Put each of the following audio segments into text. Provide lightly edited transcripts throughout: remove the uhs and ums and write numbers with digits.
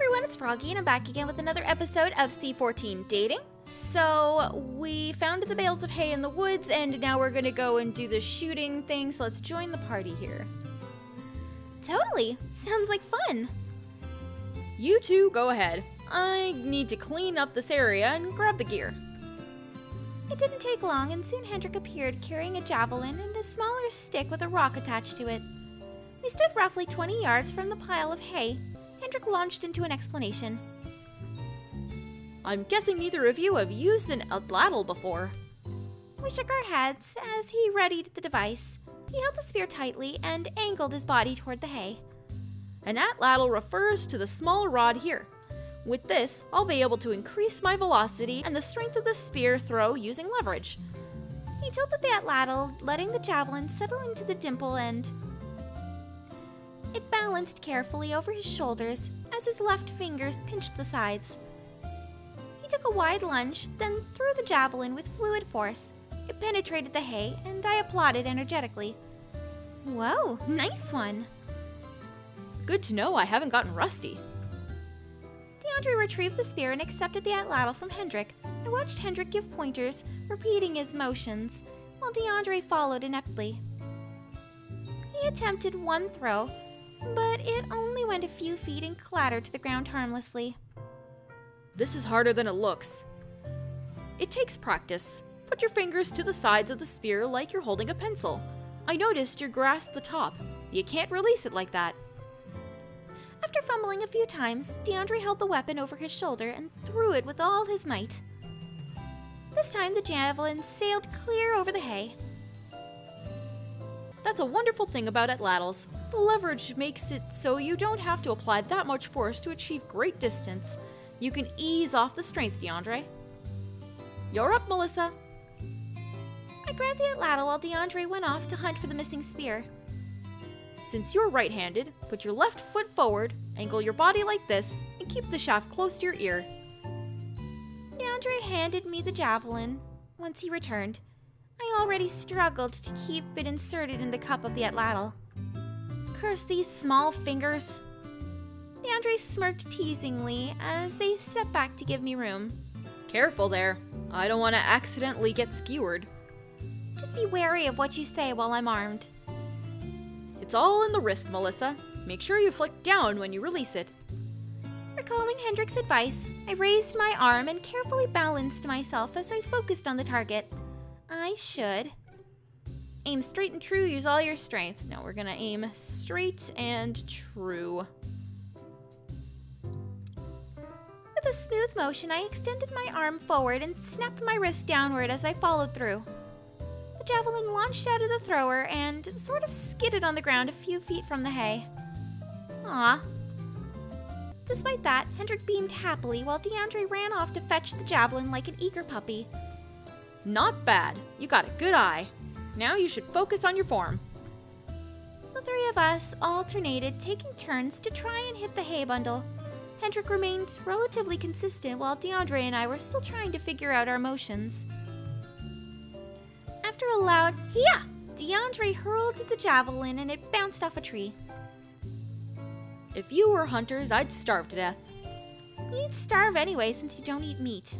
everyone, it's Froggy and I'm back again with another episode of C14 Dating. So, we found the bales of hay in the woods and now we're gonna go and do the shooting thing, so let's join the party here. Totally! Sounds like fun! You two go ahead. I need to clean up this area and grab the gear. It didn't take long and soon Hendrik appeared carrying a javelin and a smaller stick with a rock attached to it. We stood roughly 20 yards from the pile of hay. Hendrik launched into an explanation. I'm guessing neither of you have used an atlatl before. We shook our heads as he readied the device. He held the spear tightly and angled his body toward the hay. An atlatl refers to the small rod here. With this, I'll be able to increase my velocity and the strength of the spear throw using leverage. He tilted the atlatl, letting the javelin settle into the dimple end. It balanced carefully over his shoulders as his left fingers pinched the sides. He took a wide lunge, then threw the javelin with fluid force. It penetrated the hay, and I applauded energetically. Whoa, nice one! Good to know I haven't gotten rusty. Deandre retrieved the spear and accepted the atlatl from Hendrik. I watched Hendrik give pointers, repeating his motions, while Deandre followed ineptly. He attempted one throw, but it only went a few feet and clattered to the ground harmlessly. This is harder than it looks. It takes practice. Put your fingers to the sides of the spear like you're holding a pencil. I noticed you grasped the top. You can't release it like that. After fumbling a few times, Deandre held the weapon over his shoulder and threw it with all his might. This time the javelin sailed clear over the hay. That's a wonderful thing about atlatls. The leverage makes it so you don't have to apply that much force to achieve great distance. You can ease off the strength, Deandre. You're up, Melissa. I grabbed the atlatl while Deandre went off to hunt for the missing spear. Since you're right-handed, put your left foot forward, angle your body like this, and keep the shaft close to your ear. Deandre handed me the javelin. Once he returned, I already struggled to keep it inserted in the cup of the atlatl. Curse these small fingers. Deandre smirked teasingly as they stepped back to give me room. Careful there. I don't want to accidentally get skewered. Just be wary of what you say while I'm armed. It's all in the wrist, Melissa. Make sure you flick down when you release it. Recalling Hendrik's advice, I raised my arm and carefully balanced myself as I focused on the target. I should. Aim straight and true, use all your strength. Now we're gonna aim straight and true. With a smooth motion, I extended my arm forward and snapped my wrist downward as I followed through. The javelin launched out of the thrower and sort of skidded on the ground a few feet from the hay. Aw. Despite that, Hendrik beamed happily while Deandre ran off to fetch the javelin like an eager puppy. Not bad. You got a good eye. Now you should focus on your form. The three of us alternated, taking turns to try and hit the hay bundle. Hendrik remained relatively consistent while Deandre and I were still trying to figure out our motions. After a loud "Hiya!" Deandre hurled the javelin and it bounced off a tree. If you were hunters, I'd starve to death. You'd starve anyway since you don't eat meat.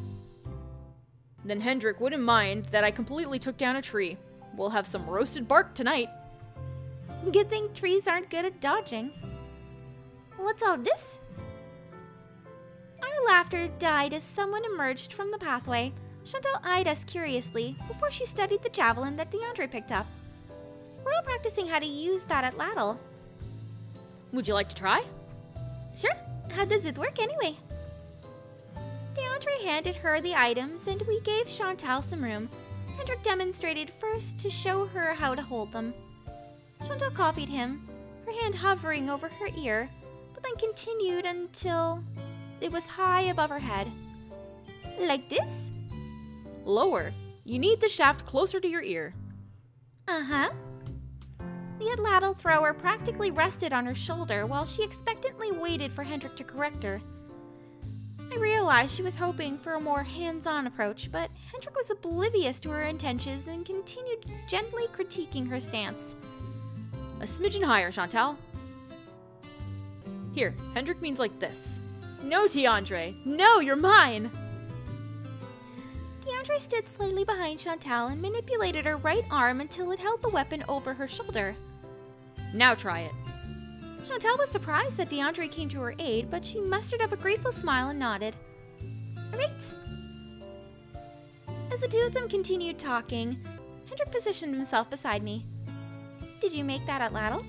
Then Hendrik wouldn't mind that I completely took down a tree. We'll have some roasted bark tonight. Good thing trees aren't good at dodging. What's all this? Our laughter died as someone emerged from the pathway. Chantal eyed us curiously before she studied the javelin that Deandre picked up. We're all practicing how to use that atlatl. Would you like to try? Sure. How does it work anyway? Deandre handed her the items and we gave Chantal some room. Hendrik demonstrated first to show her how to hold them. Chantal copied him, her hand hovering over her ear, but then continued until it was high above her head. Like this? Lower. You need the shaft closer to your ear. Uh-huh. The atlatl thrower practically rested on her shoulder while she expectantly waited for Hendrik to correct her. I realized she was hoping for a more hands-on approach, but Hendrik was oblivious to her intentions and continued gently critiquing her stance. A smidgen higher, Chantal. Here, Hendrik means like this. No, Deandre. No, you're mine. Deandre stood slightly behind Chantal and manipulated her right arm until it held the weapon over her shoulder. Now try it. Chantal was surprised that Deandre came to her aid, but she mustered up a grateful smile and nodded. Right. As the two of them continued talking, Hendrik positioned himself beside me. Did you make that at Lattle?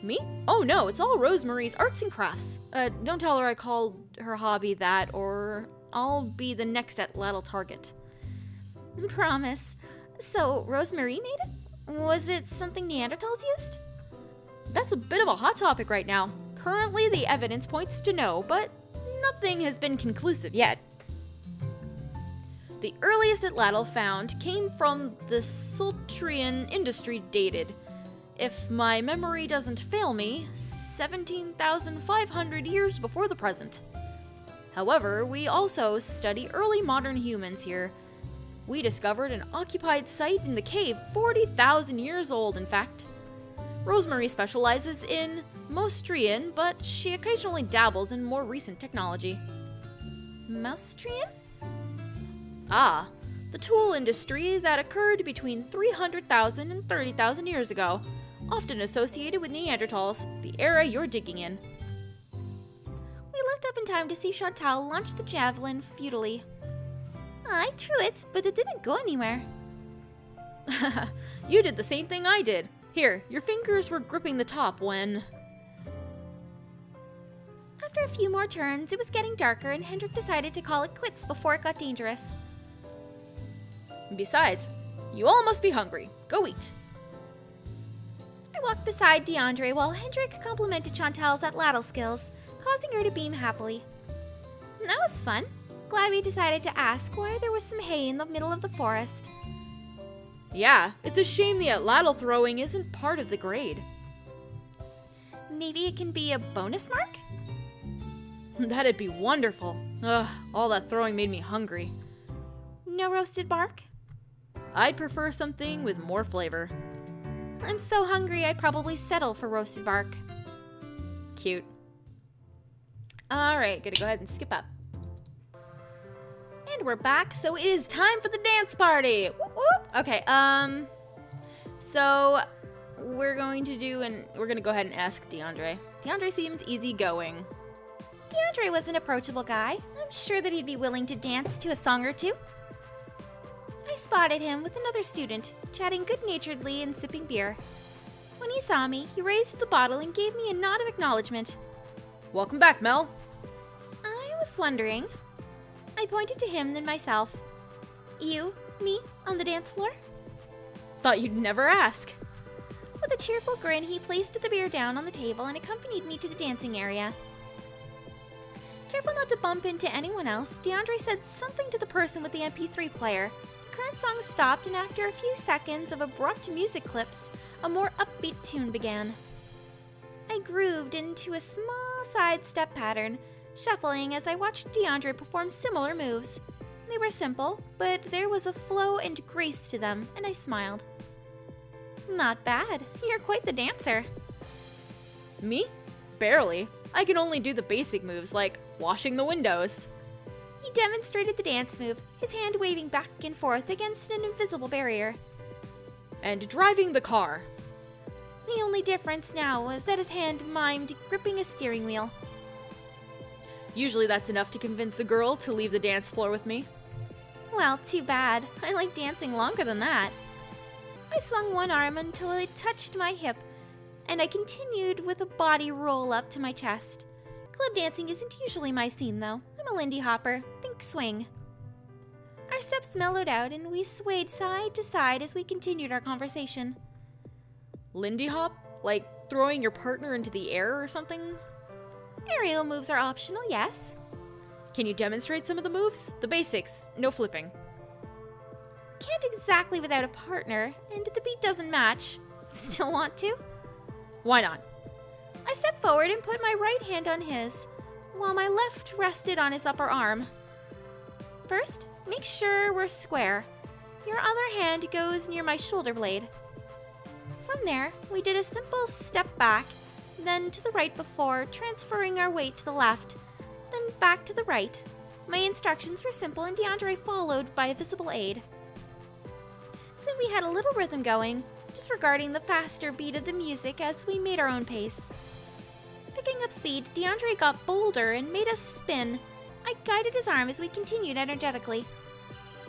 Me? Oh no, it's all Rosemarie's arts and crafts. Don't tell her I called her hobby that, or I'll be the next at Lattle target. Promise. So, Rosemarie made it? Was it something Neanderthals used? That's a bit of a hot topic right now. Currently, the evidence points to no, but nothing has been conclusive yet. The earliest Atlatl found came from the Sultrian industry dated. If my memory doesn't fail me, 17,500 years before the present. However, we also study early modern humans here. We discovered an occupied site in the cave 40,000 years old, in fact. Rosemarie specializes in Mostrian, but she occasionally dabbles in more recent technology. Mostrian? Ah, the tool industry that occurred between 300,000 and 30,000 years ago, often associated with Neanderthals, the era you're digging in. We looked up in time to see Chantal launch the javelin futilely. I threw it, but it didn't go anywhere. You did the same thing I did. Here, your fingers were gripping the top when... After a few more turns, it was getting darker and Hendrik decided to call it quits before it got dangerous. Besides, you all must be hungry. Go eat. I walked beside Deandre while Hendrik complimented Chantal's Atlatl skills, causing her to beam happily. That was fun. Glad we decided to ask why there was some hay in the middle of the forest. Yeah, it's a shame the Atlatl throwing isn't part of the grade. Maybe it can be a bonus mark? That'd be wonderful. Ugh, all that throwing made me hungry. No roasted bark? I'd prefer something with more flavor. I'm so hungry I'd probably settle for roasted bark. Cute. Alright, gonna go ahead and skip up. And we're back, so it is time for the dance party! Whoop, whoop. Okay, so we're going to go ahead and ask Deandre. Deandre seems easygoing. Deandre was an approachable guy. I'm sure that he'd be willing to dance to a song or two. I spotted him with another student, chatting good-naturedly and sipping beer. When he saw me, he raised the bottle and gave me a nod of acknowledgement. Welcome back, Mel. I was wondering. I pointed to him, then myself. You, me, on the dance floor? Thought you'd never ask. With a cheerful grin, he placed the beer down on the table and accompanied me to the dancing area. Careful not to bump into anyone else, Deandre said something to the person with the MP3 player. The current song stopped, and after a few seconds of abrupt music clips, a more upbeat tune began. I grooved into a small sidestep pattern, shuffling as I watched Deandre perform similar moves. They were simple, but there was a flow and grace to them, and I smiled. Not bad. You're quite the dancer. Me? Barely. I can only do the basic moves, like washing the windows. He demonstrated the dance move, his hand waving back and forth against an invisible barrier. And driving the car. The only difference now was that his hand mimed gripping a steering wheel. Usually that's enough to convince a girl to leave the dance floor with me. Well, too bad. I like dancing longer than that. I swung one arm until it touched my hip, and I continued with a body roll up to my chest. Club dancing isn't usually my scene, though. I'm a Lindy hopper. Think swing. Our steps mellowed out, and we swayed side to side as we continued our conversation. Lindy hop? Like throwing your partner into the air or something? Aerial moves are optional, yes. Can you demonstrate some of the moves? The basics, no flipping. Can't exactly without a partner, and the beat doesn't match. Still want to? Why not? I stepped forward and put my right hand on his, while my left rested on his upper arm. First, make sure we're square. Your other hand goes near my shoulder blade. From there, we did a simple step back, then to the right before transferring our weight to the left, then back to the right. My instructions were simple and Deandre followed by a visible aid. Soon we had a little rhythm going, disregarding the faster beat of the music as we made our own pace. Picking up speed, Deandre got bolder and made us spin. I guided his arm as we continued energetically.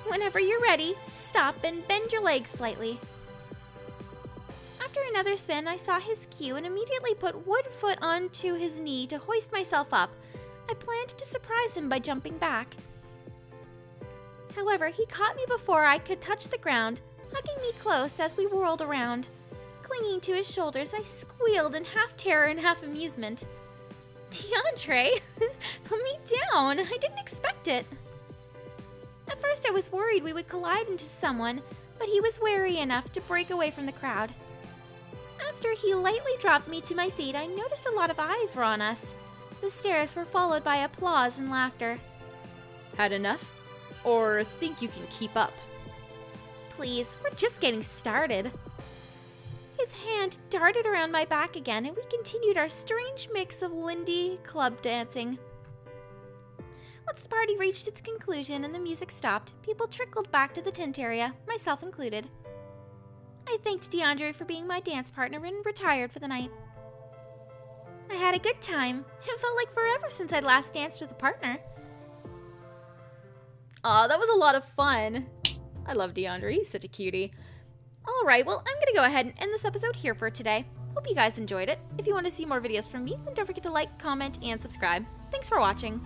Whenever you're ready, stop and bend your legs slightly. After another spin, I saw his cue and immediately put one foot onto his knee to hoist myself up. I planned to surprise him by jumping back. However, he caught me before I could touch the ground, hugging me close as we whirled around. Clinging to his shoulders, I squealed in half terror and half amusement. Deandre, put me down. I didn't expect it. At first, I was worried we would collide into someone, but he was wary enough to break away from the crowd. After he lightly dropped me to my feet, I noticed a lot of eyes were on us. The stares were followed by applause and laughter. Had enough? Or think you can keep up? Please, we're just getting started. His hand darted around my back again, and we continued our strange mix of Lindy club dancing. Once the party reached its conclusion and the music stopped, people trickled back to the tent area, myself included. I thanked Deandre for being my dance partner and retired for the night. I had a good time. It felt like forever since I'd last danced with a partner. Aw, that was a lot of fun. I love Deandre. He's such a cutie. Alright, well, I'm gonna go ahead and end this episode here for today. Hope you guys enjoyed it. If you want to see more videos from me, then don't forget to like, comment, and subscribe. Thanks for watching.